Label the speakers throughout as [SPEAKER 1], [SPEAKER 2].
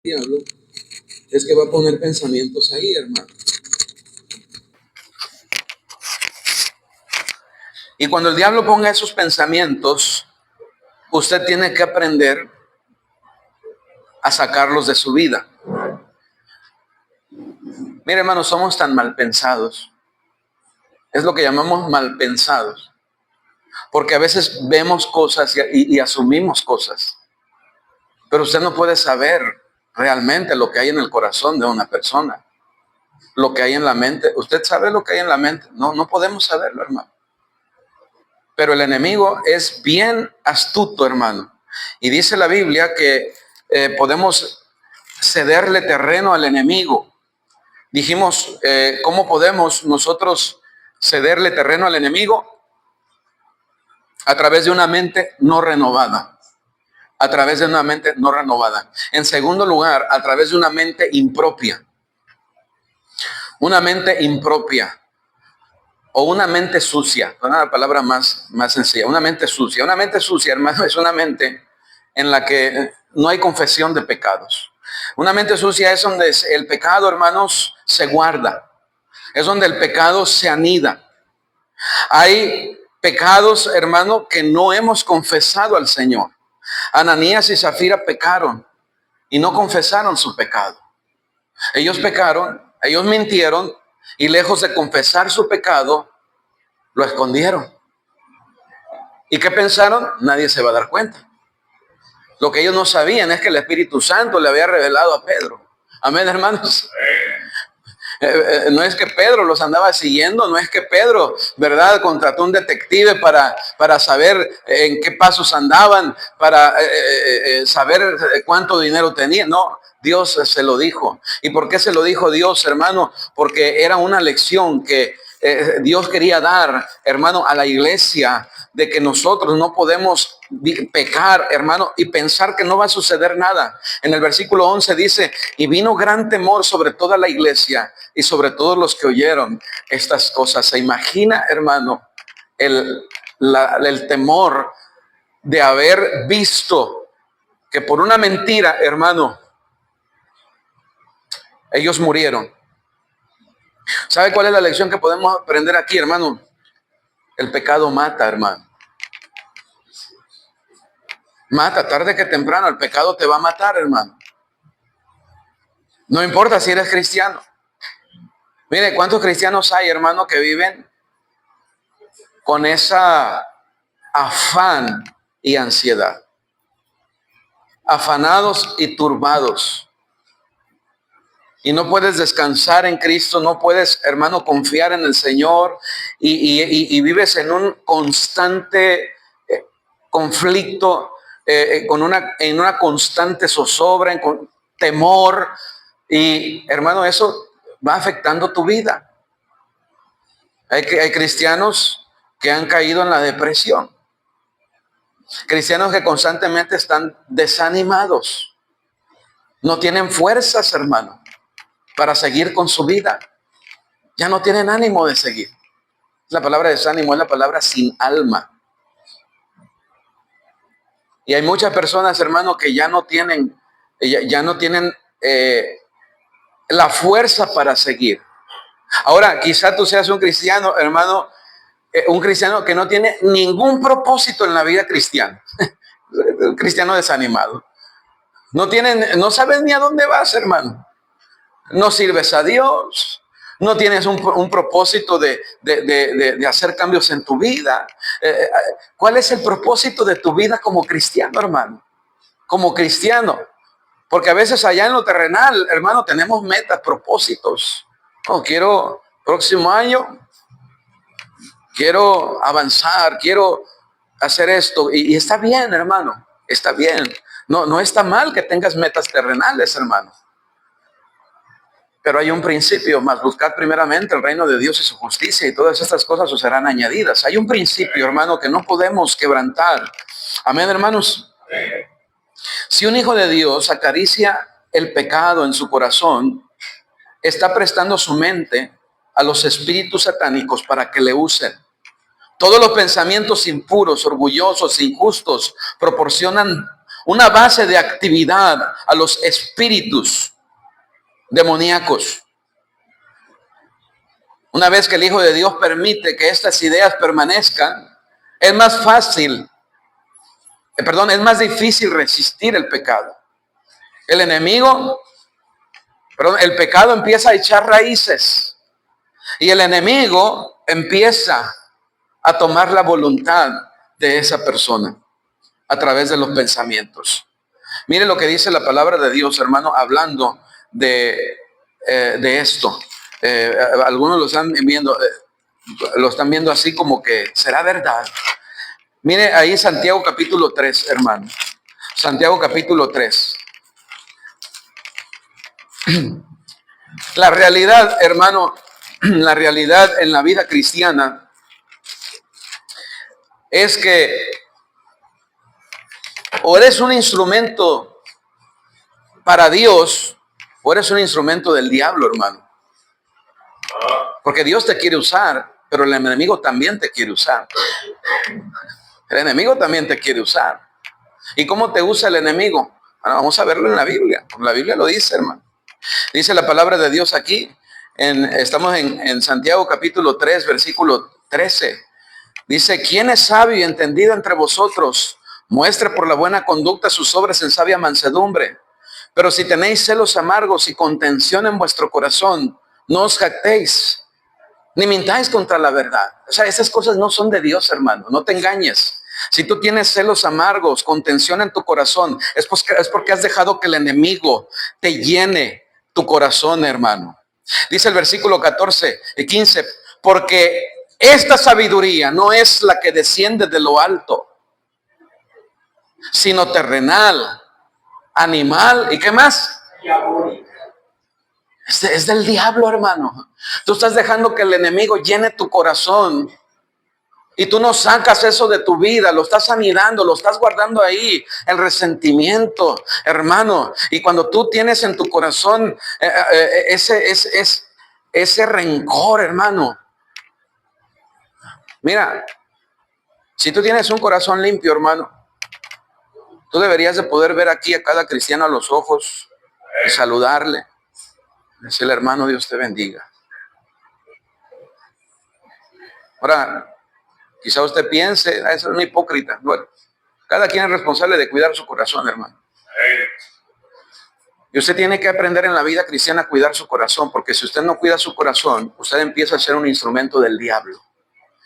[SPEAKER 1] diablo es que va a poner pensamientos ahí, hermano. Y cuando el diablo ponga esos pensamientos, usted tiene que aprender a sacarlos de su vida. Mire, hermano, somos tan mal pensados. Es lo que llamamos mal pensados. Porque a veces vemos cosas y asumimos cosas. Pero usted no puede saber realmente lo que hay en el corazón de una persona. Lo que hay en la mente. ¿Usted sabe lo que hay en la mente? No podemos saberlo, hermano. Pero el enemigo es bien astuto, hermano. Y dice la Biblia que podemos cederle terreno al enemigo. Dijimos, ¿cómo podemos nosotros cederle terreno al enemigo? A través de una mente no renovada. A través de una mente no renovada. En segundo lugar, a través de una mente impropia. Una mente impropia. O una mente sucia, una palabra más sencilla, una mente sucia. Una mente sucia, hermano, es una mente en la que no hay confesión de pecados. Una mente sucia es donde el pecado, hermanos, se guarda. Es donde el pecado se anida. Hay pecados, hermano, que no hemos confesado al Señor. Ananías y Zafira pecaron y no confesaron su pecado. Ellos pecaron, ellos mintieron y lejos de confesar su pecado, lo escondieron. ¿Y qué pensaron? Nadie se va a dar cuenta. Lo que ellos no sabían es que el Espíritu Santo le había revelado a Pedro. Amén, hermanos. No es que Pedro los andaba siguiendo, no es que Pedro, ¿verdad?, contrató un detective para saber en qué pasos andaban, para saber cuánto dinero tenían. No, Dios se lo dijo. ¿Y por qué se lo dijo Dios, hermano? Porque era una lección que Dios quería dar, hermano, a la iglesia, de que nosotros no podemos pecar, hermano, y pensar que no va a suceder nada. En el versículo 11 dice, y vino gran temor sobre toda la iglesia y sobre todos los que oyeron estas cosas. ¿Se imagina, hermano, el temor de haber visto que por una mentira, hermano, ellos murieron? ¿Sabe cuál es la lección que podemos aprender aquí, hermano? El pecado mata, hermano. Mata, tarde que temprano, el pecado te va a matar, hermano. No importa si eres cristiano. Mire, ¿cuántos cristianos hay, hermano, que viven con esa afán y ansiedad? Afanados y turbados. Y no puedes descansar en Cristo, no puedes, hermano, confiar en el Señor y vives en un constante conflicto, en una constante zozobra, en temor. Y, hermano, eso va afectando tu vida. Hay cristianos que han caído en la depresión. Cristianos que constantemente están desanimados. No tienen fuerzas, hermano, para seguir con su vida. Ya no tienen ánimo de seguir. La palabra desánimo es la palabra sin alma. Y hay muchas personas, hermano, que ya no tienen la fuerza para seguir. Ahora, quizá tú seas un cristiano, hermano, un cristiano que no tiene ningún propósito en la vida cristiana. Un cristiano desanimado. No sabes ni a dónde vas, hermano. No sirves a Dios. No tienes un propósito de hacer cambios en tu vida. ¿Cuál es el propósito de tu vida como cristiano, hermano? Como cristiano. Porque a veces allá en lo terrenal, hermano, tenemos metas, propósitos. Oh, quiero, próximo año, quiero avanzar, quiero hacer esto. Y está bien, hermano, está bien. No está mal que tengas metas terrenales, hermano. Pero hay un principio, más buscad primeramente el reino de Dios y su justicia, y todas estas cosas os serán añadidas. Hay un principio, hermano, que no podemos quebrantar. Amén, hermanos. Si un hijo de Dios acaricia el pecado en su corazón, está prestando su mente a los espíritus satánicos para que le usen. Todos los pensamientos impuros, orgullosos, injustos, proporcionan una base de actividad a los espíritus demoníacos. Una vez que el Hijo de Dios permite que estas ideas permanezcan, es más fácil, es más difícil resistir el pecado. El enemigo, el pecado empieza a echar raíces y el enemigo empieza a tomar la voluntad de esa persona a través de los pensamientos. Mire lo que dice la palabra de Dios, hermano, hablando de esto. Algunos lo están viendo así como que será verdad. Mire ahí Santiago capítulo 3, hermano. Santiago capítulo 3. La realidad, hermano, la realidad en la vida cristiana es que o eres un instrumento para Dios o eres un instrumento del diablo, hermano. Porque Dios te quiere usar, pero el enemigo también te quiere usar. El enemigo también te quiere usar. ¿Y cómo te usa el enemigo? Bueno, vamos a verlo en la Biblia. La Biblia lo dice, hermano. Dice la palabra de Dios aquí. Estamos en Santiago capítulo 3, versículo 13. Dice, ¿quién es sabio y entendido entre vosotros? Muestre por la buena conducta sus obras en sabia mansedumbre. Pero si tenéis celos amargos y contención en vuestro corazón, no os jactéis, ni mintáis contra la verdad. O sea, esas cosas no son de Dios, hermano. No te engañes. Si tú tienes celos amargos, contención en tu corazón, es porque has dejado que el enemigo te llene tu corazón, hermano. Dice el versículo 14 y 15, porque esta sabiduría no es la que desciende de lo alto, sino terrenal, animal, ¿y qué más? Es del diablo, hermano. Tú estás dejando que el enemigo llene tu corazón y tú no sacas eso de tu vida, lo estás anidando, lo estás guardando ahí, el resentimiento, hermano. Y cuando tú tienes en tu corazón ese rencor, hermano. Mira, si tú tienes un corazón limpio, hermano, tú deberías de poder ver aquí a cada cristiano a los ojos y saludarle. Decirle, hermano, Dios te bendiga. Ahora, quizá usted piense, eso es un hipócrita. Bueno, cada quien es responsable de cuidar su corazón, hermano. Y usted tiene que aprender en la vida cristiana a cuidar su corazón, porque si usted no cuida su corazón, usted empieza a ser un instrumento del diablo.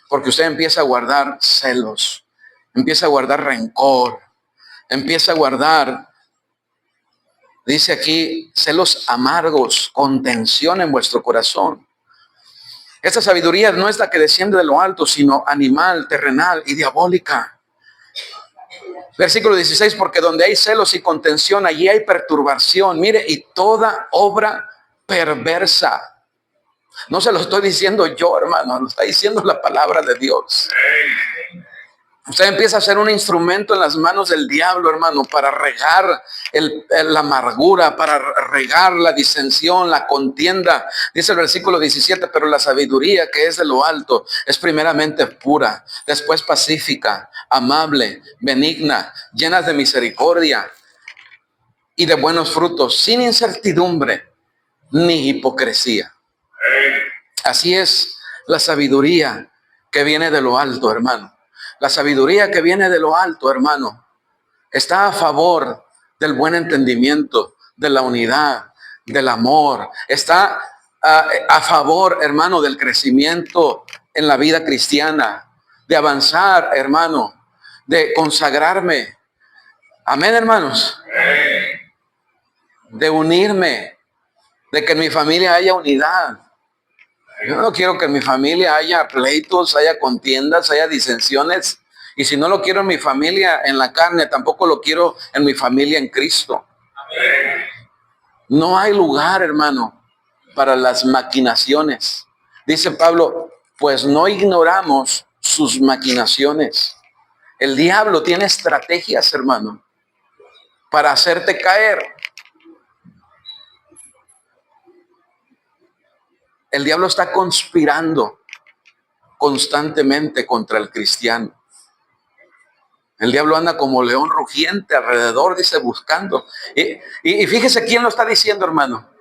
[SPEAKER 1] Porque usted empieza a guardar celos, empieza a guardar rencor, empieza a guardar, dice aquí, celos amargos, contención en vuestro corazón. Esta sabiduría no es la que desciende de lo alto, sino animal, terrenal y diabólica. Versículo 16, porque donde hay celos y contención, allí hay perturbación. Mire, y toda obra perversa. No se lo estoy diciendo yo, hermano, lo está diciendo la palabra de Dios. Usted empieza a ser un instrumento en las manos del diablo, hermano, para regar la amargura, para regar la disensión, la contienda. Dice el versículo 17, pero la sabiduría que es de lo alto es primeramente pura, después pacífica, amable, benigna, llena de misericordia y de buenos frutos, sin incertidumbre ni hipocresía. Así es la sabiduría que viene de lo alto, hermano. La sabiduría que viene de lo alto, hermano, está a favor del buen entendimiento, de la unidad, del amor. Está a favor, hermano, del crecimiento en la vida cristiana, de avanzar, hermano, de consagrarme. Amén, hermanos. De unirme, de que en mi familia haya unidad. Yo no quiero que en mi familia haya pleitos, haya contiendas, haya disensiones. Y si no lo quiero en mi familia en la carne, tampoco lo quiero en mi familia en Cristo. Amén. No hay lugar, hermano, para las maquinaciones. Dice Pablo, pues no ignoramos sus maquinaciones. El diablo tiene estrategias, hermano, para hacerte caer. El diablo está conspirando constantemente contra el cristiano. El diablo anda como león rugiente alrededor, dice, buscando. Y fíjese quién lo está diciendo, hermano.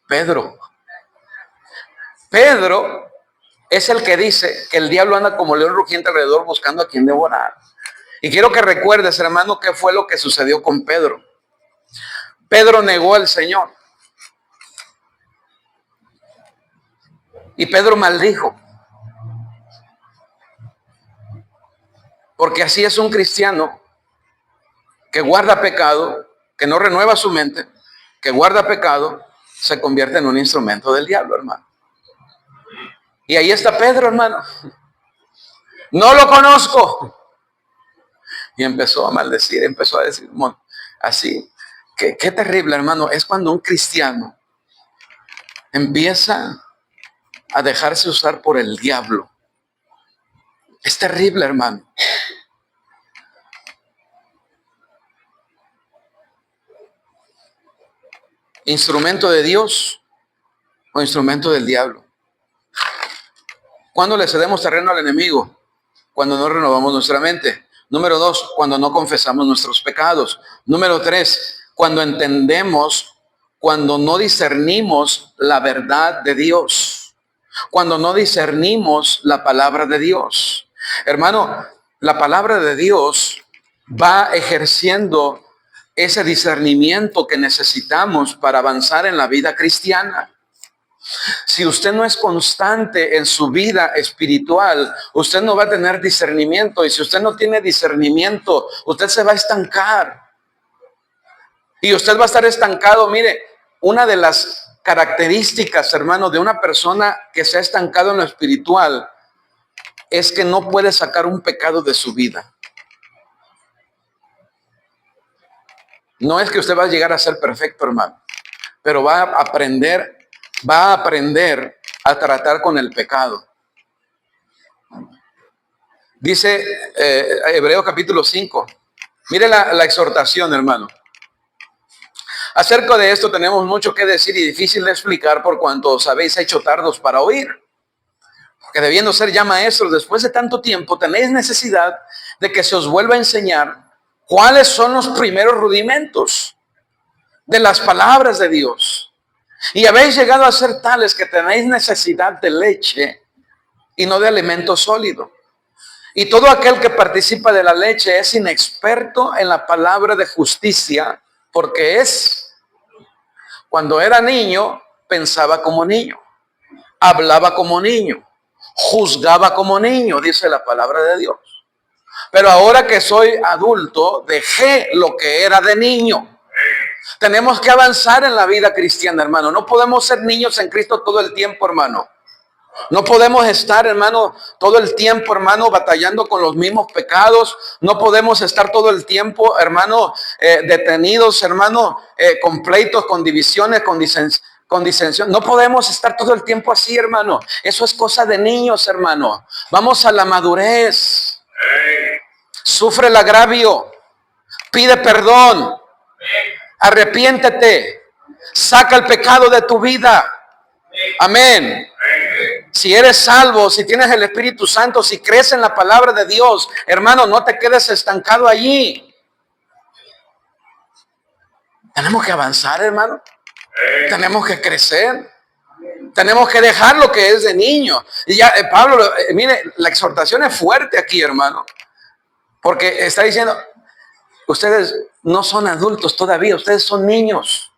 [SPEAKER 1] Pedro. Pedro es el que dice que el diablo anda como león rugiente alrededor buscando a quien devorar. Y quiero que recuerdes, hermano, qué fue lo que sucedió con Pedro. Pedro negó al Señor. Y Pedro maldijo. Porque así es un cristiano que guarda pecado, que no renueva su mente, que guarda pecado, se convierte en un instrumento del diablo, hermano. Y ahí está Pedro, hermano. No lo conozco. Y empezó a maldecir, empezó a decir, así. Qué terrible, hermano, es cuando un cristiano empieza a dejarse usar por el diablo. Es terrible, hermano. ¿Instrumento de Dios o instrumento del diablo? ¿Cuándo le cedemos terreno al enemigo? Cuando no renovamos nuestra mente. Número 2, cuando no confesamos nuestros pecados. Número 3, cuando entendemos, cuando no discernimos la verdad de Dios. Cuando no discernimos la palabra de Dios. Hermano, la palabra de Dios va ejerciendo ese discernimiento que necesitamos para avanzar en la vida cristiana. Si usted no es constante en su vida espiritual, usted no va a tener discernimiento. Y si usted no tiene discernimiento, usted se va a estancar. Y usted va a estar estancado. Mire, una de las características, hermano, de una persona que se ha estancado en lo espiritual es que no puede sacar un pecado de su vida. No es que usted va a llegar a ser perfecto, hermano, pero va a aprender a tratar con el pecado. Dice Hebreos capítulo 5. Mire la exhortación, hermano. Acerca de esto tenemos mucho que decir y difícil de explicar por cuanto os habéis hecho tardos para oír. Porque debiendo ser ya maestros después de tanto tiempo, tenéis necesidad de que se os vuelva a enseñar cuáles son los primeros rudimentos de las palabras de Dios. Y habéis llegado a ser tales que tenéis necesidad de leche y no de alimento sólido. Y todo aquel que participa de la leche es inexperto en la palabra de justicia, porque cuando era niño, pensaba como niño, hablaba como niño, juzgaba como niño, dice la palabra de Dios. Pero ahora que soy adulto, dejé lo que era de niño. Tenemos que avanzar en la vida cristiana, hermano. No podemos ser niños en Cristo todo el tiempo, hermano. No podemos estar, hermano, todo el tiempo, hermano, batallando con los mismos pecados. No podemos estar todo el tiempo, hermano, detenidos, hermano, con pleitos, con divisiones, con disensión. No podemos estar todo el tiempo así, hermano. Eso es cosa de niños, hermano. Vamos a la madurez. Sufre el agravio. Pide perdón. Arrepiéntete. Saca el pecado de tu vida. Amén. Si eres salvo, si tienes el Espíritu Santo, si crees en la palabra de Dios, hermano, no te quedes estancado allí. Tenemos que avanzar, hermano. Tenemos que crecer. Tenemos que dejar lo que es de niño. Y ya, Pablo, mire, la exhortación es fuerte aquí, hermano. Porque está diciendo, ustedes no son adultos todavía, ustedes son niños.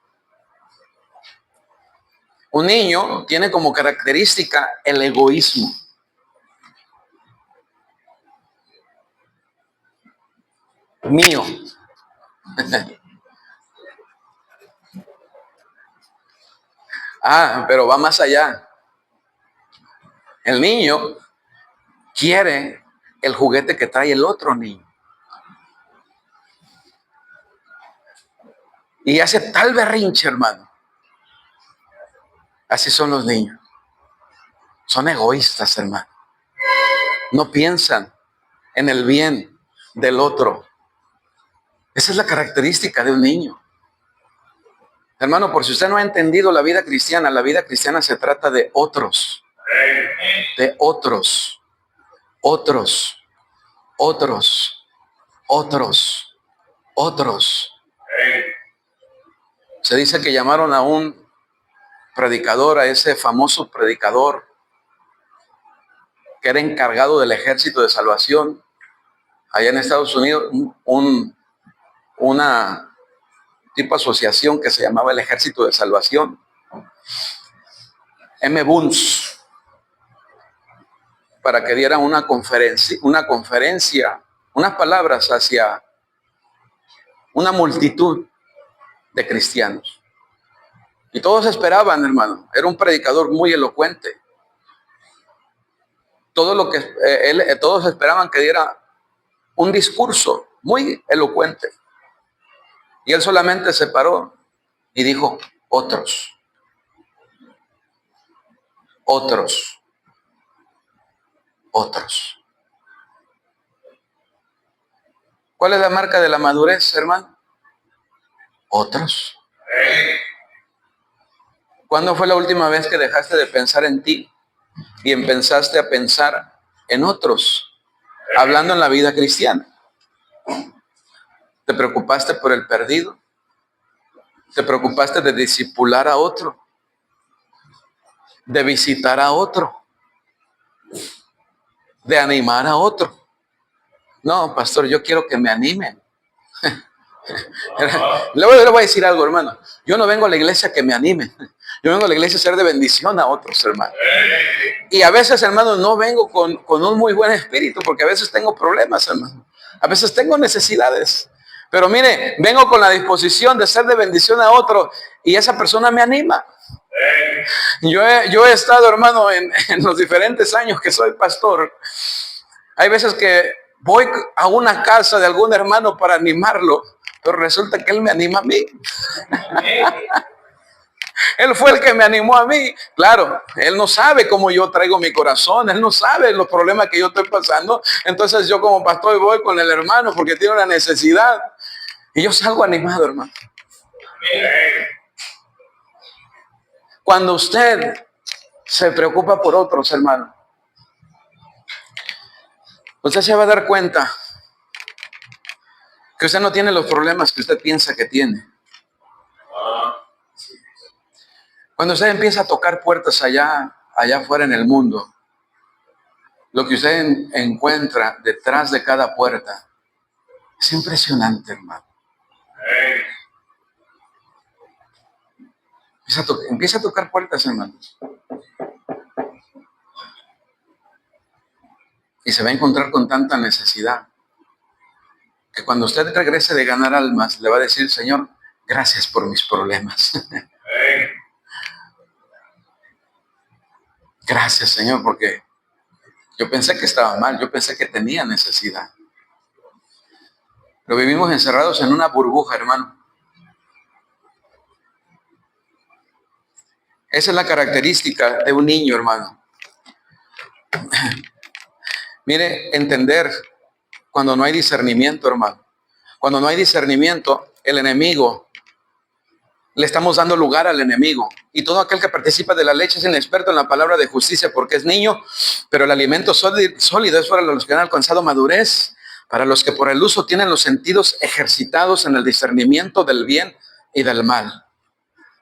[SPEAKER 1] Un niño tiene como característica el egoísmo. Mío. Pero va más allá. El niño quiere el juguete que trae el otro niño. Y hace tal berrinche, hermano. Así son los niños. Son egoístas, hermano. No piensan en el bien del otro. Esa es la característica de un niño. Hermano, por si usted no ha entendido la vida cristiana se trata de otros. De otros. Otros, otros. Se dice que llamaron a un predicador, a ese famoso predicador que era encargado del ejército de salvación allá en Estados Unidos, una tipo asociación que se llamaba el Ejército de Salvación, M. Bunz, para que diera una conferencia, unas palabras hacia una multitud de cristianos. Y todos esperaban, hermano. Era un predicador muy elocuente. Todos esperaban que diera un discurso muy elocuente. Y él solamente se paró y dijo, otros, otros, otros. ¿Cuál es la marca de la madurez, hermano? Otros. ¿Cuándo fue la última vez que dejaste de pensar en ti y empezaste a pensar en otros, hablando en la vida cristiana? ¿Te preocupaste por el perdido? ¿Te preocupaste de discipular a otro? ¿De visitar a otro? ¿De animar a otro? No, pastor, yo quiero que me animen. Le voy a decir algo, hermano. Yo no vengo a la iglesia que me animen. Yo vengo a la iglesia a ser de bendición a otros, hermano. Y a veces, hermano, no vengo con un muy buen espíritu, porque a veces tengo problemas, hermano. A veces tengo necesidades. Pero mire, vengo con la disposición de ser de bendición a otro y esa persona me anima. Yo he estado, hermano, en los diferentes años que soy pastor. Hay veces que voy a una casa de algún hermano para animarlo, pero resulta que él me anima a mí. Él fue el que me animó a mí. Claro, él no sabe cómo yo traigo mi corazón. Él no sabe los problemas que yo estoy pasando. Entonces yo como pastor voy con el hermano porque tiene una necesidad. Y yo salgo animado, hermano. Cuando usted se preocupa por otros, hermano, usted se va a dar cuenta que usted no tiene los problemas que usted piensa que tiene. Cuando usted empieza a tocar puertas allá afuera en el mundo, lo que usted encuentra detrás de cada puerta es impresionante, hermano. Empieza a tocar puertas, hermano. Y se va a encontrar con tanta necesidad que cuando usted regrese de ganar almas, le va a decir, Señor, gracias por mis problemas. Gracias, Señor, porque yo pensé que estaba mal, yo pensé que tenía necesidad. Pero vivimos encerrados en una burbuja, hermano. Esa es la característica de un niño, hermano. Mire, entender cuando no hay discernimiento, hermano. Cuando no hay discernimiento, el enemigo, le estamos dando lugar al enemigo. Y todo aquel que participa de la leche es inexperto en la palabra de justicia porque es niño, pero el alimento sólido es para los que han alcanzado madurez, para los que por el uso tienen los sentidos ejercitados en el discernimiento del bien y del mal.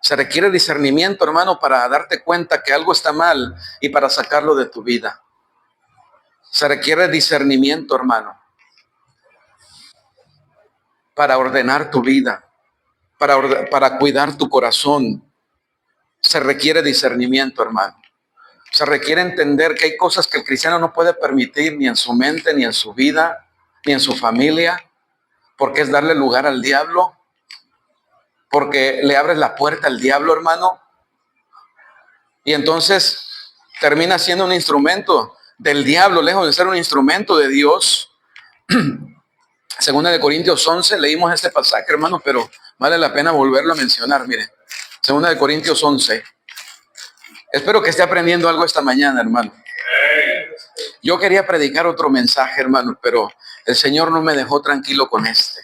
[SPEAKER 1] Se requiere discernimiento, hermano, para darte cuenta que algo está mal y para sacarlo de tu vida. Se requiere discernimiento, hermano, para ordenar tu vida, para cuidar tu corazón. Se requiere discernimiento, hermano. Se requiere entender que hay cosas que el cristiano no puede permitir ni en su mente, ni en su vida, ni en su familia, porque es darle lugar al diablo, porque le abres la puerta al diablo, hermano, y entonces termina siendo un instrumento del diablo, lejos de ser un instrumento de Dios. Segunda de Corintios 11, leímos este pasaje, hermano, pero vale la pena volverlo a mencionar. Mire, Segunda de Corintios 11. Espero que esté aprendiendo algo esta mañana, hermano. Yo quería predicar otro mensaje, hermano, pero el Señor no me dejó tranquilo con este.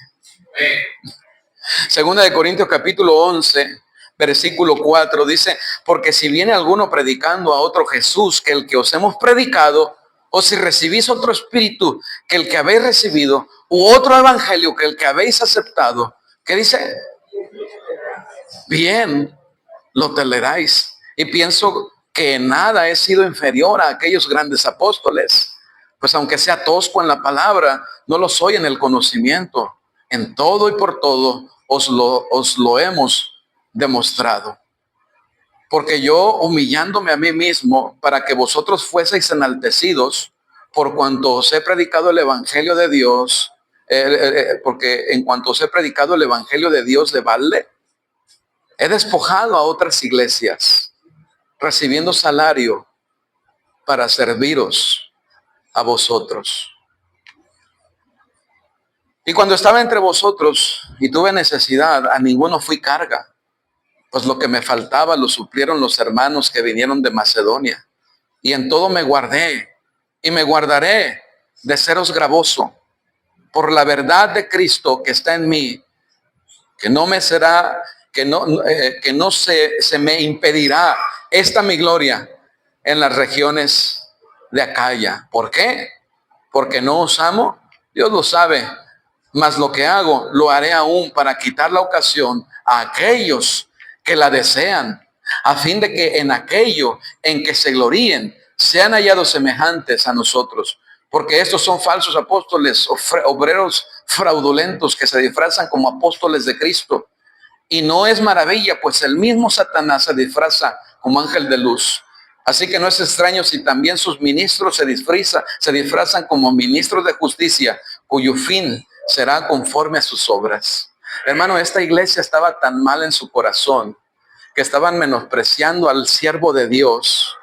[SPEAKER 1] Segunda de Corintios capítulo 11, versículo 4, dice, porque si viene alguno predicando a otro Jesús que el que os hemos predicado, o si recibís otro espíritu que el que habéis recibido, u otro evangelio que el que habéis aceptado, ¿qué dice? Bien, lo toleráis. Y pienso que en nada he sido inferior a aquellos grandes apóstoles, pues aunque sea tosco en la palabra, no lo soy en el conocimiento. En todo y por todo os lo hemos demostrado. Porque yo, humillándome a mí mismo, para que vosotros fueseis enaltecidos, por cuanto os he predicado el evangelio de Dios, porque en cuanto os he predicado el evangelio de Dios de balde, he despojado a otras iglesias, recibiendo salario para serviros a vosotros. Y cuando estaba entre vosotros y tuve necesidad, a ninguno fui carga, pues lo que me faltaba lo suplieron los hermanos que vinieron de Macedonia. Y en todo me guardé y me guardaré de seros gravoso por la verdad de Cristo que está en mí, que no me será, que no se me impedirá esta mi gloria en las regiones de Acaya. ¿Por qué? Porque no os amo, Dios lo sabe, mas lo que hago lo haré aún para quitar la ocasión a aquellos que la desean, a fin de que en aquello en que se gloríen sean hallados semejantes a nosotros. Porque estos son falsos apóstoles, obreros fraudulentos que se disfrazan como apóstoles de Cristo. Y no es maravilla, pues el mismo Satanás se disfraza como ángel de luz. Así que no es extraño si también sus ministros se disfrazan como ministros de justicia, cuyo fin será conforme a sus obras. Hermano, esta iglesia estaba tan mal en su corazón que estaban menospreciando al siervo de Dios.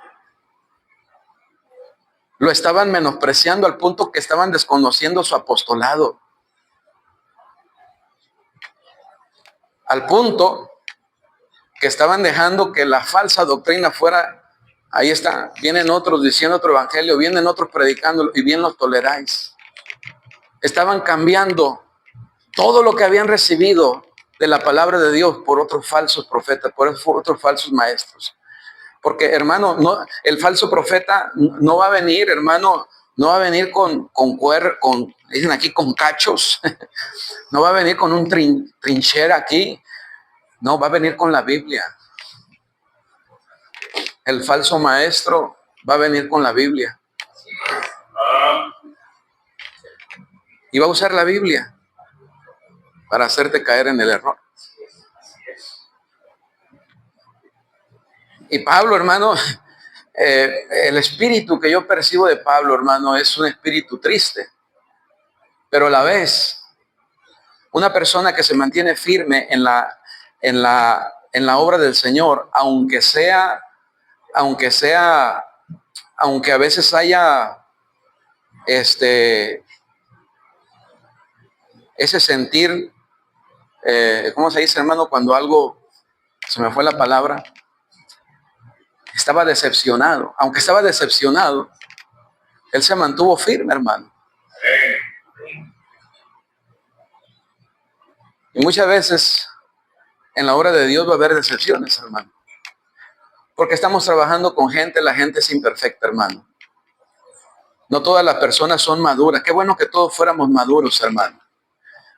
[SPEAKER 1] Lo estaban menospreciando al punto que estaban desconociendo su apostolado. Al punto que estaban dejando que la falsa doctrina fuera, ahí está, vienen otros diciendo otro evangelio, vienen otros predicándolo y bien los toleráis. Estaban cambiando todo lo que habían recibido de la palabra de Dios por otros falsos profetas, por otros falsos maestros. Porque, hermano, no, el falso profeta no va a venir, hermano, no va a venir dicen aquí, con cachos. No va a venir con un trinchera aquí. No, va a venir con la Biblia. El falso maestro va a venir con la Biblia. Y va a usar la Biblia para hacerte caer en el error. Y Pablo, hermano, el espíritu que yo percibo de Pablo, hermano, es un espíritu triste. Pero a la vez, una persona que se mantiene firme en la obra del Señor, aunque a veces haya ese sentir, ¿cómo se dice, hermano? Cuando algo, se me fue la palabra, estaba decepcionado. Aunque estaba decepcionado, él se mantuvo firme, hermano. Y muchas veces en la obra de Dios va a haber decepciones, hermano. Porque estamos trabajando con gente, la gente es imperfecta, hermano. No todas las personas son maduras. Qué bueno que todos fuéramos maduros, hermano.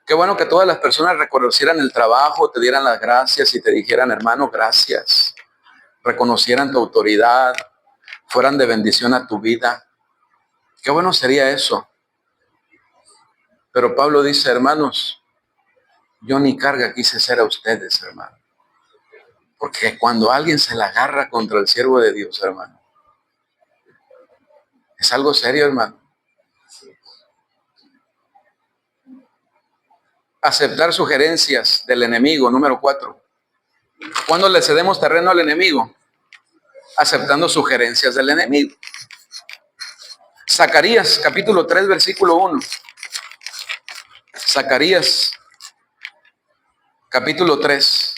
[SPEAKER 1] Qué bueno que todas las personas reconocieran el trabajo, te dieran las gracias y te dijeran, hermano, gracias. Reconocieran tu autoridad, fueran de bendición a tu vida. Qué bueno sería eso. Pero Pablo dice, hermanos, yo ni carga quise ser a ustedes, hermano. Porque cuando alguien se la agarra contra el siervo de Dios, hermano, es algo serio, hermano. Aceptar sugerencias del enemigo, número 4. ¿Cuándo le cedemos terreno al enemigo? Aceptando sugerencias del enemigo. Zacarías, capítulo 3, versículo 1. Zacarías, capítulo 3,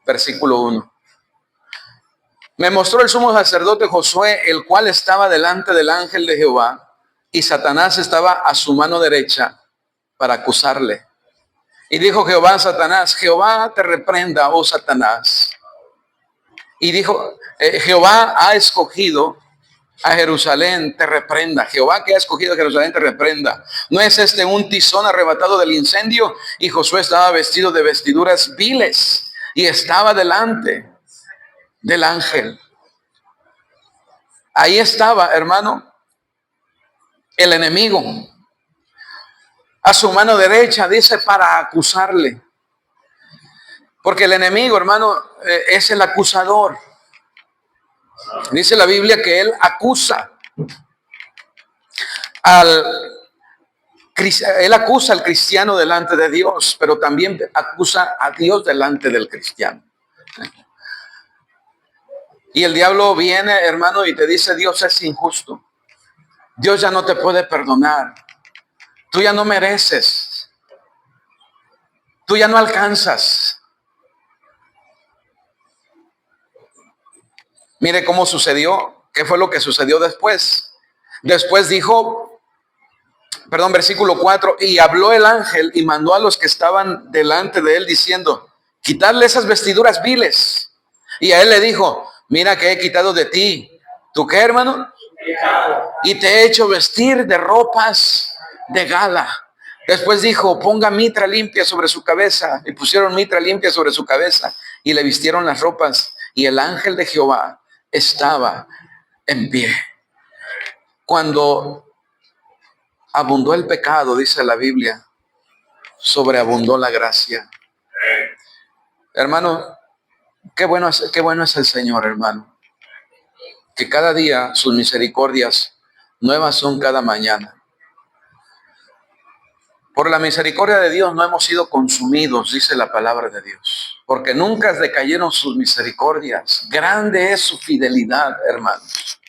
[SPEAKER 1] versículo 1. Me mostró el sumo sacerdote Josué, el cual estaba delante del ángel de Jehová, y Satanás estaba a su mano derecha para acusarle. Y dijo Jehová a Satanás, Jehová te reprenda, oh Satanás. Y dijo, Jehová ha escogido a Jerusalén te reprenda. Jehová que ha escogido a Jerusalén te reprenda. ¿No es este un tizón arrebatado del incendio? Y Josué estaba vestido de vestiduras viles y estaba delante del ángel. Ahí estaba, hermano, el enemigo. A su mano derecha, dice, para acusarle. Porque el enemigo, hermano, es el acusador. Dice la Biblia que él acusa él acusa al cristiano delante de Dios, pero también acusa a Dios delante del cristiano. Y el diablo viene, hermano, y te dice, Dios es injusto. Dios ya no te puede perdonar. Tú ya no mereces. Tú ya no alcanzas. Mire cómo sucedió. ¿Qué fue lo que sucedió después? Después dijo, versículo 4, y habló el ángel y mandó a los que estaban delante de él diciendo, quitarle esas vestiduras viles. Y a él le dijo, mira que he quitado de ti. ¿Tú qué, hermano? Y te he hecho vestir de ropas de gala. Después dijo, ponga mitra limpia sobre su cabeza. Y pusieron mitra limpia sobre su cabeza y le vistieron las ropas. Y el ángel de Jehová estaba en pie. Cuando abundó el pecado, dice la Biblia, sobreabundó la gracia. Hermano, qué bueno es el Señor, hermano. Que cada día sus misericordias nuevas son cada mañana. Por la misericordia de Dios no hemos sido consumidos, dice la palabra de Dios. Porque nunca decayeron sus misericordias. Grande es su fidelidad, hermanos.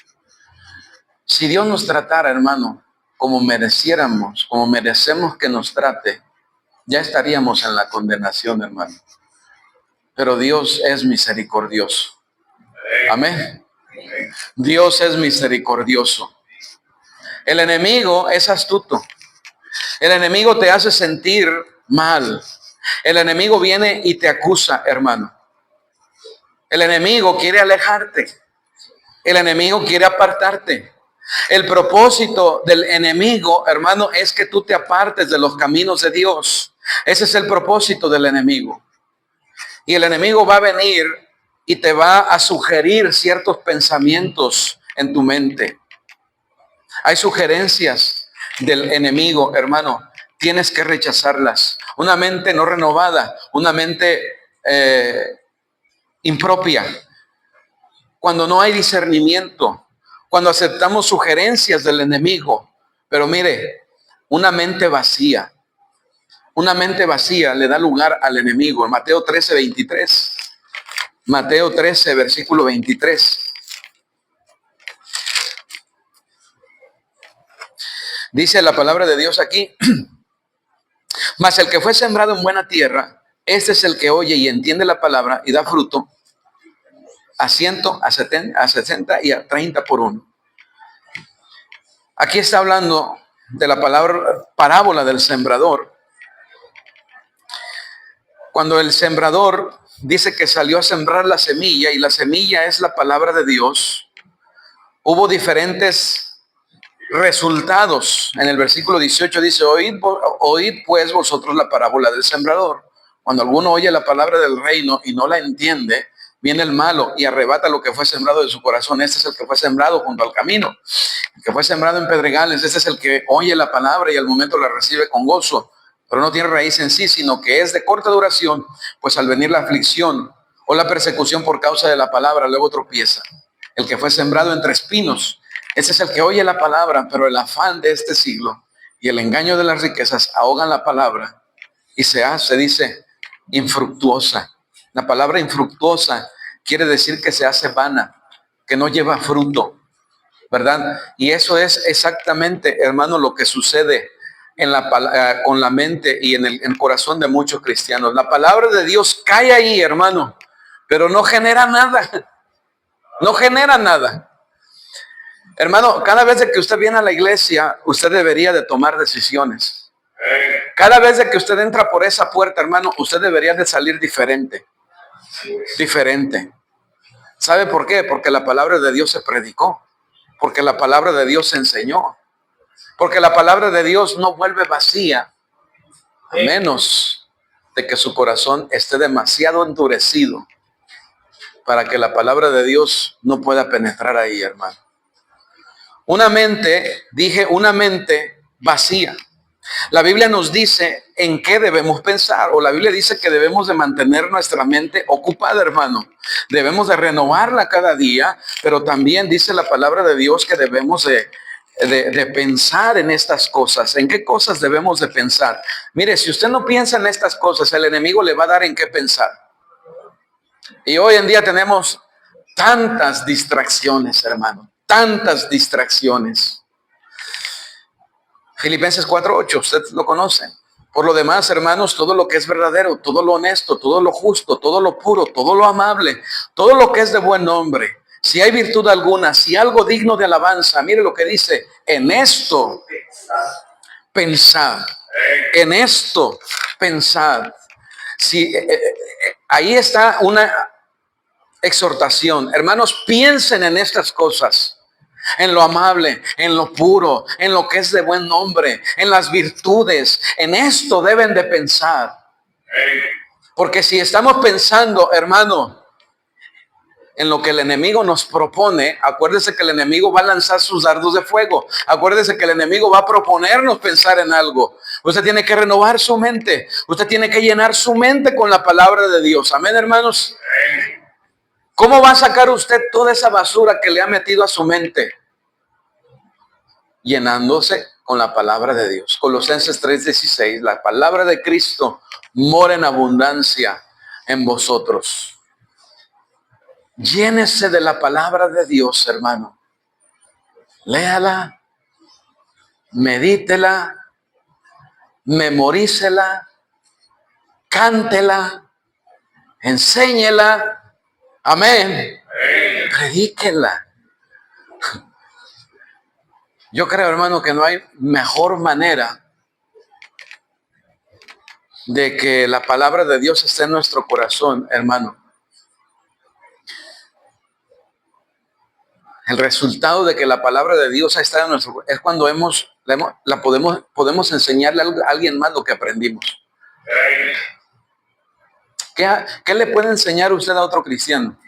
[SPEAKER 1] Si Dios nos tratara, hermano, como mereciéramos, como merecemos que nos trate, ya estaríamos en la condenación, hermano. Pero Dios es misericordioso. Amén. Dios es misericordioso. El enemigo es astuto. El enemigo te hace sentir mal. El enemigo viene y te acusa, hermano. El enemigo quiere alejarte. El enemigo quiere apartarte. El propósito del enemigo, hermano, es que tú te apartes de los caminos de Dios. Ese es el propósito del enemigo. Y el enemigo va a venir y te va a sugerir ciertos pensamientos en tu mente. Hay sugerencias del enemigo, hermano. Tienes que rechazarlas. Una mente no renovada, una mente impropia. Cuando no hay discernimiento, cuando aceptamos sugerencias del enemigo. Pero mire, una mente vacía le da lugar al enemigo. En Mateo 13, 23. Mateo 13, versículo 23. Dice la palabra de Dios aquí. Mas el que fue sembrado en buena tierra, este es el que oye y entiende la palabra y da fruto a 100, a 70, a 60 y a 30 por uno. Aquí está hablando de la parábola del sembrador. Cuando el sembrador dice que salió a sembrar la semilla, y la semilla es la palabra de Dios, hubo diferentes resultados. En el versículo 18 dice, oíd pues vosotros la parábola del sembrador. Cuando alguno oye la palabra del reino y no la entiende, viene el malo y arrebata lo que fue sembrado de su corazón. Este es el que fue sembrado junto al camino, el que fue sembrado en pedregales. Este es el que oye la palabra y al momento la recibe con gozo, pero no tiene raíz en sí, sino que es de corta duración, pues al venir la aflicción o la persecución por causa de la palabra, luego tropieza. El que fue sembrado entre espinos, ese es el que oye la palabra, pero el afán de este siglo y el engaño de las riquezas ahogan la palabra y se dice, infructuosa. La palabra infructuosa quiere decir que se hace vana, que no lleva fruto, ¿verdad? Y eso es exactamente, hermano, lo que sucede con la mente y en el corazón de muchos cristianos. La palabra de Dios cae ahí, hermano, pero no genera nada. No genera nada. Hermano, cada vez que usted viene a la iglesia, usted debería de tomar decisiones. Cada vez que usted entra por esa puerta, hermano, usted debería de salir diferente. Diferente. ¿Sabe por qué? Porque la palabra de Dios se predicó. Porque la palabra de Dios enseñó. Porque la palabra de Dios no vuelve vacía, a menos de que su corazón esté demasiado endurecido para que la palabra de Dios no pueda penetrar ahí, hermano. Una mente vacía. La Biblia nos dice en qué debemos pensar, o la Biblia dice que debemos de mantener nuestra mente ocupada, hermano. Debemos de renovarla cada día, pero también dice la palabra de Dios que debemos de pensar en estas cosas. ¿En qué cosas debemos de pensar? Mire, si usted no piensa en estas cosas, el enemigo le va a dar en qué pensar. Y hoy en día tenemos tantas distracciones, hermano, tantas distracciones. Filipenses 4:8, usted lo conoce. Por lo demás, hermanos, todo lo que es verdadero, todo lo honesto, todo lo justo, todo lo puro, todo lo amable, todo lo que es de buen nombre, si hay virtud alguna, si algo digno de alabanza, mire lo que dice, en esto pensad, en esto pensad. Si, ahí está una exhortación. Hermanos, piensen en estas cosas. En lo amable, en lo puro, en lo que es de buen nombre, en las virtudes. En esto deben de pensar. Porque si estamos pensando, hermano, en lo que el enemigo nos propone, acuérdese que el enemigo va a lanzar sus dardos de fuego. Acuérdese que el enemigo va a proponernos pensar en algo. Usted tiene que renovar su mente. Usted tiene que llenar su mente con la palabra de Dios. Amén, hermanos. ¿Cómo va a sacar usted toda esa basura que le ha metido a su mente? Llenándose con la palabra de Dios. Colosenses 3:16, la palabra de Cristo mora en abundancia en vosotros. Llénese de la palabra de Dios, hermano. Léala, medítela, memorícela, cántela, enséñela. Amén. Predíquela. Yo creo, hermano, que no hay mejor manera de que la palabra de Dios esté en nuestro corazón, hermano. El resultado de que la palabra de Dios ha estado en nuestro corazón es cuando podemos enseñarle a alguien más lo que aprendimos. ¿Qué le puede enseñar usted a otro cristiano?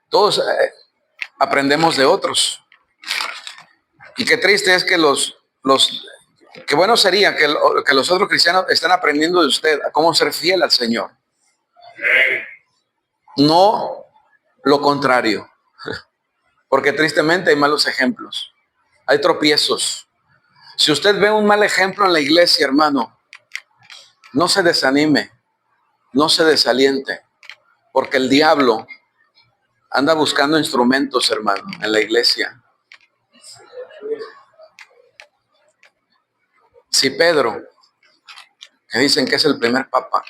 [SPEAKER 1] Todos aprendemos de otros. Y qué triste es que qué bueno sería que los otros cristianos estén aprendiendo de usted a cómo ser fiel al Señor. No lo contrario. Porque tristemente hay malos ejemplos. Hay tropiezos. Si usted ve un mal ejemplo en la iglesia, hermano, no se desanime, no se desaliente, porque el diablo anda buscando instrumentos, hermano, en la iglesia. Si Pedro, que dicen que es el primer papa,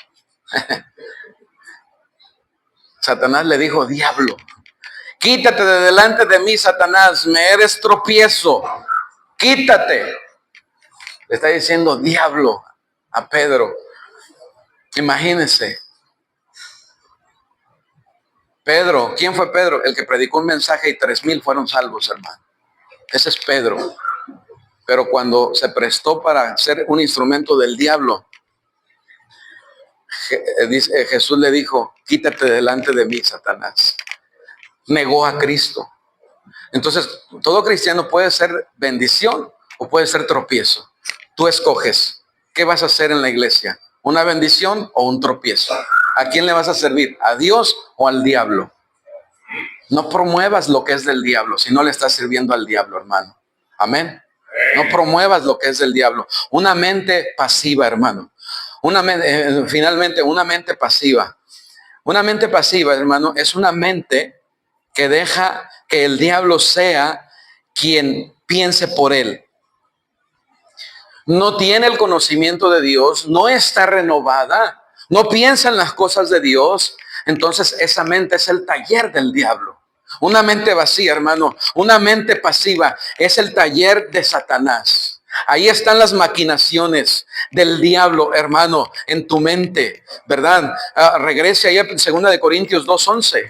[SPEAKER 1] Satanás le dijo, diablo, quítate de delante de mí, Satanás, me eres tropiezo, quítate. Le está diciendo diablo a Pedro. Imagínense. Pedro, ¿quién fue Pedro? El que predicó un mensaje y 3,000 fueron salvos, hermano. Ese es Pedro. Pero cuando se prestó para ser un instrumento del diablo, Jesús le dijo, quítate delante de mí, Satanás. Negó a Cristo. Entonces, todo cristiano puede ser bendición o puede ser tropiezo. Tú escoges. ¿Qué vas a hacer en la iglesia? ¿Una bendición o un tropiezo? ¿A quién le vas a servir? ¿A Dios o al diablo? No promuevas lo que es del diablo si no le estás sirviendo al diablo, hermano. Amén. No promuevas lo que es del diablo. Una mente pasiva, hermano. Finalmente, una mente pasiva. Una mente pasiva, hermano, es una mente que deja que el diablo sea quien piense por él. No tiene el conocimiento de Dios, no está renovada, no piensa en las cosas de Dios. Entonces esa mente es el taller del diablo. Una mente vacía, hermano, una mente pasiva es el taller de Satanás. Ahí están las maquinaciones del diablo, hermano, en tu mente, ¿verdad? Regrese ahí a 2 Corintios 2:11.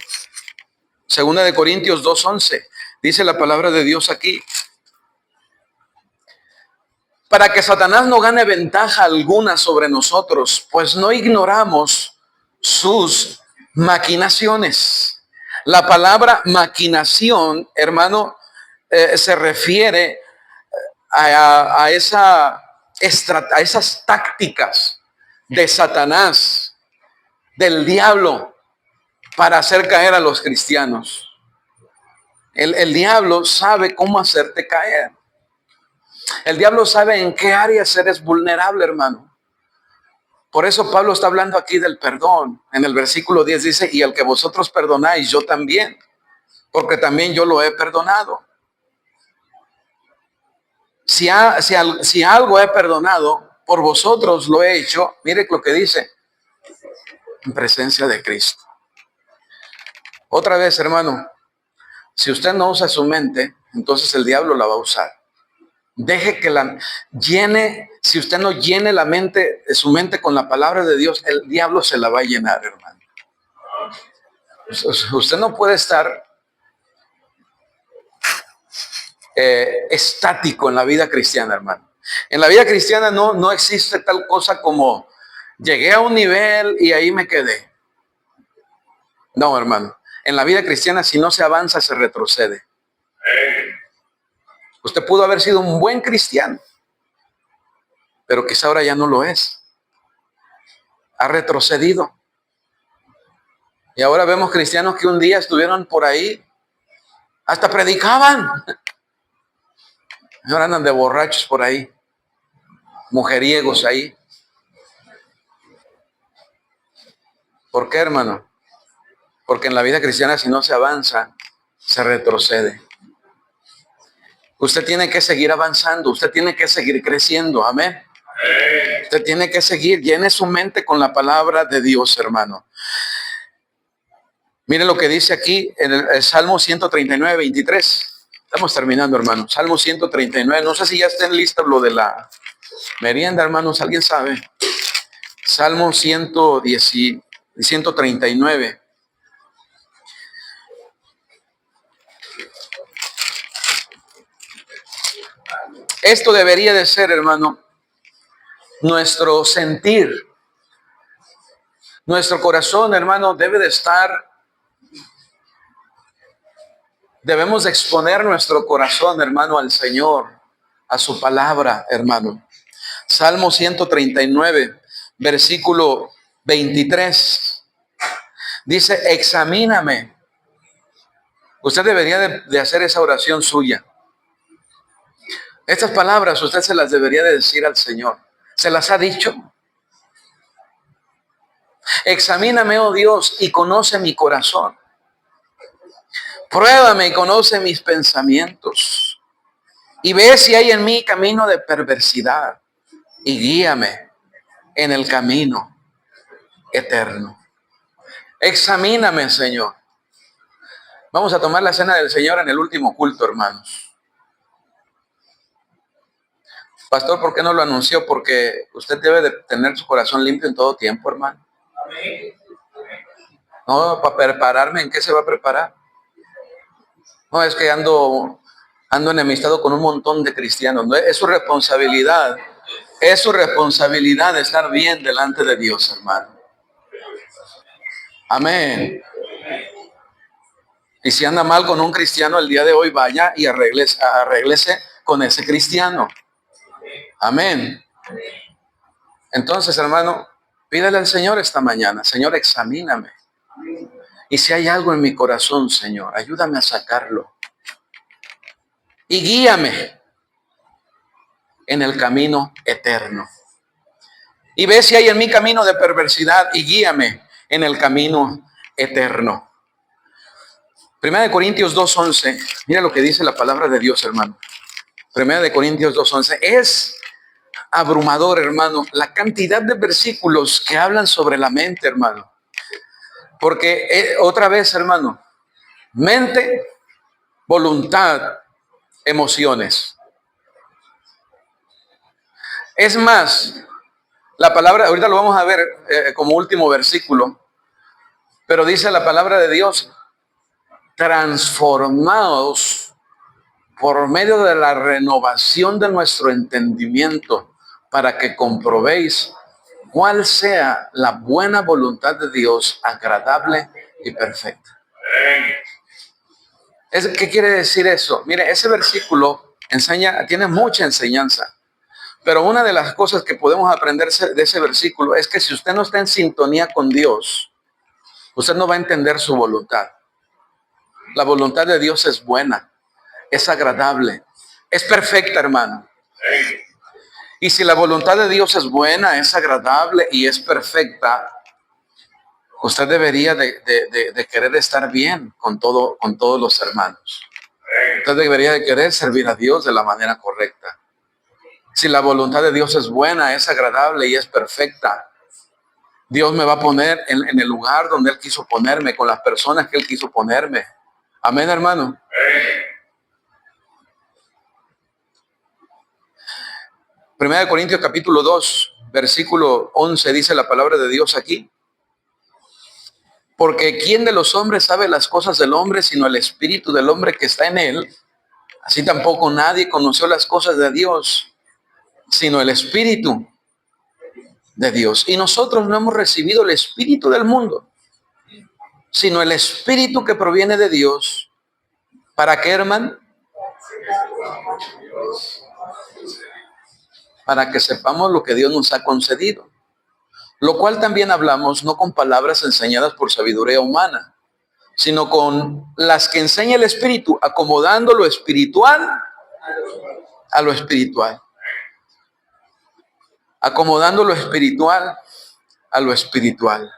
[SPEAKER 1] Segunda de Corintios 2:11. Dice la palabra de Dios aquí. Para que Satanás no gane ventaja alguna sobre nosotros, pues no ignoramos sus maquinaciones. La palabra maquinación, hermano, se refiere a esas tácticas de Satanás, del diablo, para hacer caer a los cristianos. El diablo sabe cómo hacerte caer. El diablo sabe en qué áreas eres vulnerable, hermano. Por eso Pablo está hablando aquí del perdón. En el versículo 10 dice, y el que vosotros perdonáis, yo también, porque también yo lo he perdonado. Si algo he perdonado, por vosotros lo he hecho, mire lo que dice, en presencia de Cristo. Otra vez, hermano, si usted no usa su mente, entonces el diablo la va a usar. Deje que la llene. Si usted no llene su mente con la palabra de Dios, el diablo se la va a llenar, hermano. Usted no puede estar estático en la vida cristiana, hermano. En la vida cristiana no existe tal cosa como llegué a un nivel y ahí me quedé. No, hermano. En la vida cristiana, si no se avanza, se retrocede. Usted pudo haber sido un buen cristiano, pero quizá ahora ya no lo es. Ha retrocedido. Y ahora vemos cristianos que un día estuvieron por ahí, hasta predicaban. Y ahora andan de borrachos por ahí, mujeriegos ahí. ¿Por qué, hermano? Porque en la vida cristiana, si no se avanza, se retrocede. Usted tiene que seguir avanzando, usted tiene que seguir creciendo, amén. Usted tiene que seguir, llene su mente con la palabra de Dios, hermano. Mire lo que dice aquí en el Salmo 139, 23. Estamos terminando, hermano. Salmo 139. No sé si ya estén listos lo de la merienda, hermanos. ¿Alguien sabe? Salmo 139. Esto debería de ser, hermano, nuestro sentir. Nuestro corazón, hermano, debe de estar. Debemos de exponer nuestro corazón, hermano, al Señor, a su palabra, hermano. Salmo 139, versículo 23. Dice, examíname. Usted debería de hacer esa oración suya. Estas palabras usted se las debería de decir al Señor. ¿Se las ha dicho? Examíname, oh Dios, y conoce mi corazón. Pruébame y conoce mis pensamientos. Y ve si hay en mí camino de perversidad. Y guíame en el camino eterno. Examíname, Señor. Vamos a tomar la cena del Señor en el último culto, hermanos. Pastor, ¿por qué no lo anunció? Porque usted debe de tener su corazón limpio en todo tiempo, hermano. No, para prepararme, ¿en qué se va a preparar? No, es que ando enemistado con un montón de cristianos. No, es su responsabilidad. Es su responsabilidad estar bien delante de Dios, hermano. Amén. Y si anda mal con un cristiano el día de hoy, vaya y arréglese con ese cristiano. Amén. Entonces, hermano, pídele al Señor esta mañana. Señor, examíname. Y si hay algo en mi corazón, Señor, ayúdame a sacarlo. Y guíame en el camino eterno. Y ve si hay en mi camino de perversidad y guíame en el camino eterno. Primera de Corintios 2:11. Mira lo que dice la palabra de Dios, hermano. Primera de Corintios 2:11. Es abrumador, hermano, la cantidad de versículos que hablan sobre la mente, hermano. Porque otra vez, hermano, mente, voluntad, emociones. Es más, la palabra, ahorita lo vamos a ver como último versículo, pero dice la palabra de Dios transformados por medio de la renovación de nuestro entendimiento, para que comprobéis cuál sea la buena voluntad de Dios, agradable y perfecta. ¿Qué quiere decir eso? Mire, ese versículo tiene mucha enseñanza. Pero una de las cosas que podemos aprender de ese versículo es que si usted no está en sintonía con Dios, usted no va a entender su voluntad. La voluntad de Dios es buena, es agradable, es perfecta, hermano. Y si la voluntad de Dios es buena, es agradable y es perfecta, usted debería de querer estar bien con todos los hermanos. Usted debería de querer servir a Dios de la manera correcta. Si la voluntad de Dios es buena, es agradable y es perfecta, Dios me va a poner en el lugar donde Él quiso ponerme, con las personas que Él quiso ponerme. Amén, hermano. Primera de Corintios capítulo 2, versículo 11, dice la palabra de Dios aquí. Porque ¿quién de los hombres sabe las cosas del hombre sino el espíritu del hombre que está en él? Así tampoco nadie conoció las cosas de Dios sino el espíritu de Dios. Y nosotros no hemos recibido el espíritu del mundo, sino el espíritu que proviene de Dios. ¿Para qué, hermano? Para que sepamos lo que Dios nos ha concedido. Lo cual también hablamos no con palabras enseñadas por sabiduría humana, sino con las que enseña el Espíritu, acomodando lo espiritual a lo espiritual. Acomodando lo espiritual a lo espiritual.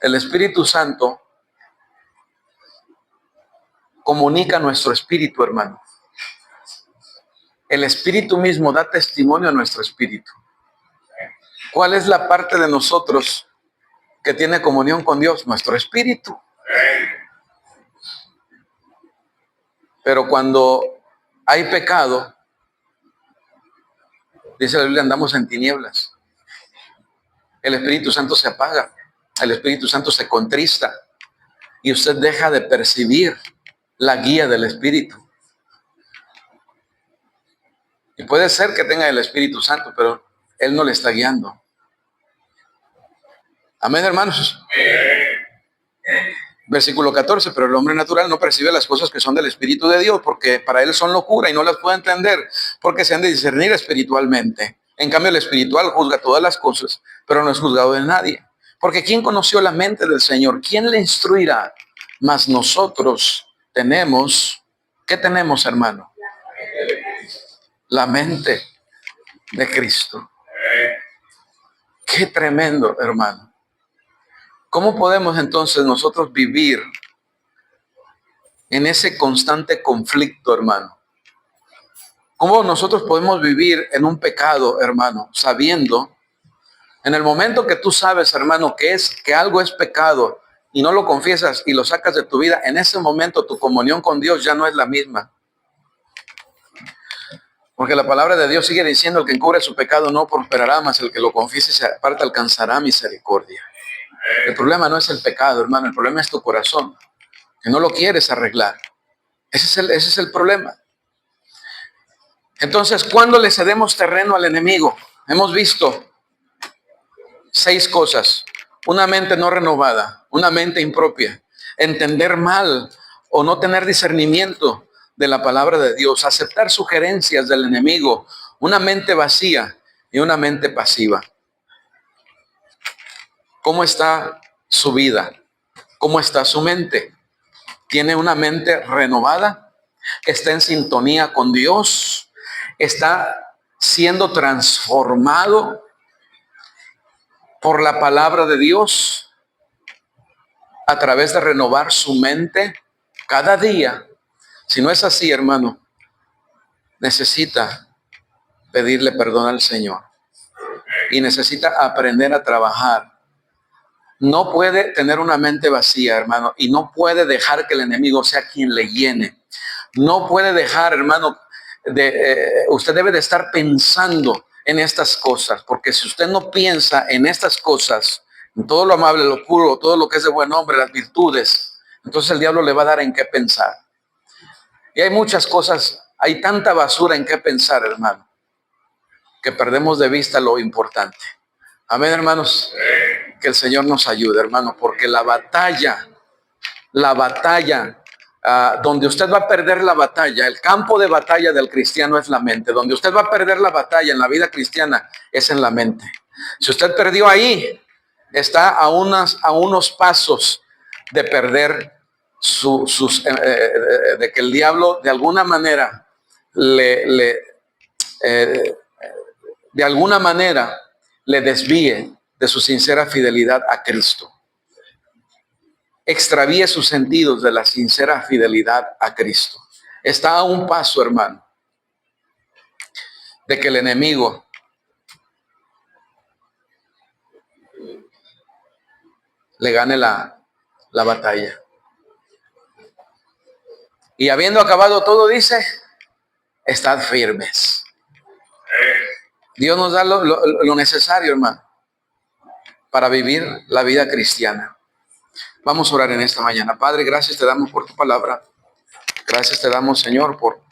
[SPEAKER 1] El Espíritu Santo comunica nuestro espíritu, hermano. El Espíritu mismo da testimonio a nuestro espíritu. ¿Cuál es la parte de nosotros que tiene comunión con Dios? Nuestro espíritu. Pero cuando hay pecado, dice la Biblia, andamos en tinieblas. El Espíritu Santo se apaga. El Espíritu Santo se contrista. Y usted deja de percibir la guía del Espíritu. Y puede ser que tenga el Espíritu Santo, pero Él no le está guiando. Amén, hermanos. Versículo 14, pero el hombre natural no percibe las cosas que son del Espíritu de Dios, porque para él son locura y no las puede entender, porque se han de discernir espiritualmente. En cambio, el espiritual juzga todas las cosas, pero no es juzgado de nadie. Porque ¿quién conoció la mente del Señor? ¿Quién le instruirá? Mas nosotros tenemos, ¿qué tenemos, hermano? La mente de Cristo. Qué tremendo, hermano. ¿Cómo podemos entonces nosotros vivir en ese constante conflicto, hermano? ¿Cómo nosotros podemos vivir en un pecado, hermano, sabiendo, en el momento que tú sabes, hermano, que algo es pecado y no lo confiesas y lo sacas de tu vida, en ese momento tu comunión con Dios ya no es la misma? Porque la palabra de Dios sigue diciendo: el que encubre su pecado no prosperará, mas el que lo confiese y se aparte alcanzará misericordia. El problema no es el pecado, hermano, el problema es tu corazón, que no lo quieres arreglar. Ese es el problema. Entonces, ¿cuándo le cedemos terreno al enemigo? Hemos visto 6 cosas. Una mente no renovada, una mente impropia, entender mal o no tener discernimiento de la palabra de Dios, aceptar sugerencias del enemigo, una mente vacía y una mente pasiva. ¿Cómo está su vida? ¿Cómo está su mente? ¿Tiene una mente renovada? ¿Está en sintonía con Dios? ¿Está siendo transformado por la palabra de Dios a través de renovar su mente cada día? Si no es así, hermano, necesita pedirle perdón al Señor y necesita aprender a trabajar. No puede tener una mente vacía, hermano, y no puede dejar que el enemigo sea quien le llene. No puede dejar, hermano, usted debe de estar pensando en estas cosas, porque si usted no piensa en estas cosas, en todo lo amable, lo puro, todo lo que es de buen hombre, las virtudes, Entonces el diablo le va a dar en qué pensar. Y hay muchas cosas, hay tanta basura en qué pensar, hermano, que perdemos de vista lo importante. Amén, hermanos. Que el Señor nos ayude, hermano, porque la batalla, donde usted va a perder la batalla, el campo de batalla del cristiano es la mente. Donde usted va a perder la batalla en la vida cristiana es en la mente. Si usted perdió ahí, está a unos pasos de perder de que el diablo de alguna manera de alguna manera le desvíe de su sincera fidelidad a Cristo. Extravíe sus sentidos de la sincera fidelidad a Cristo. Está a un paso, hermano, de que el enemigo le gane la batalla. Y habiendo acabado todo, dice, estad firmes. Dios nos da lo necesario, hermano, para vivir la vida cristiana. Vamos a orar en esta mañana. Padre, gracias te damos por tu palabra. Gracias te damos, Señor, por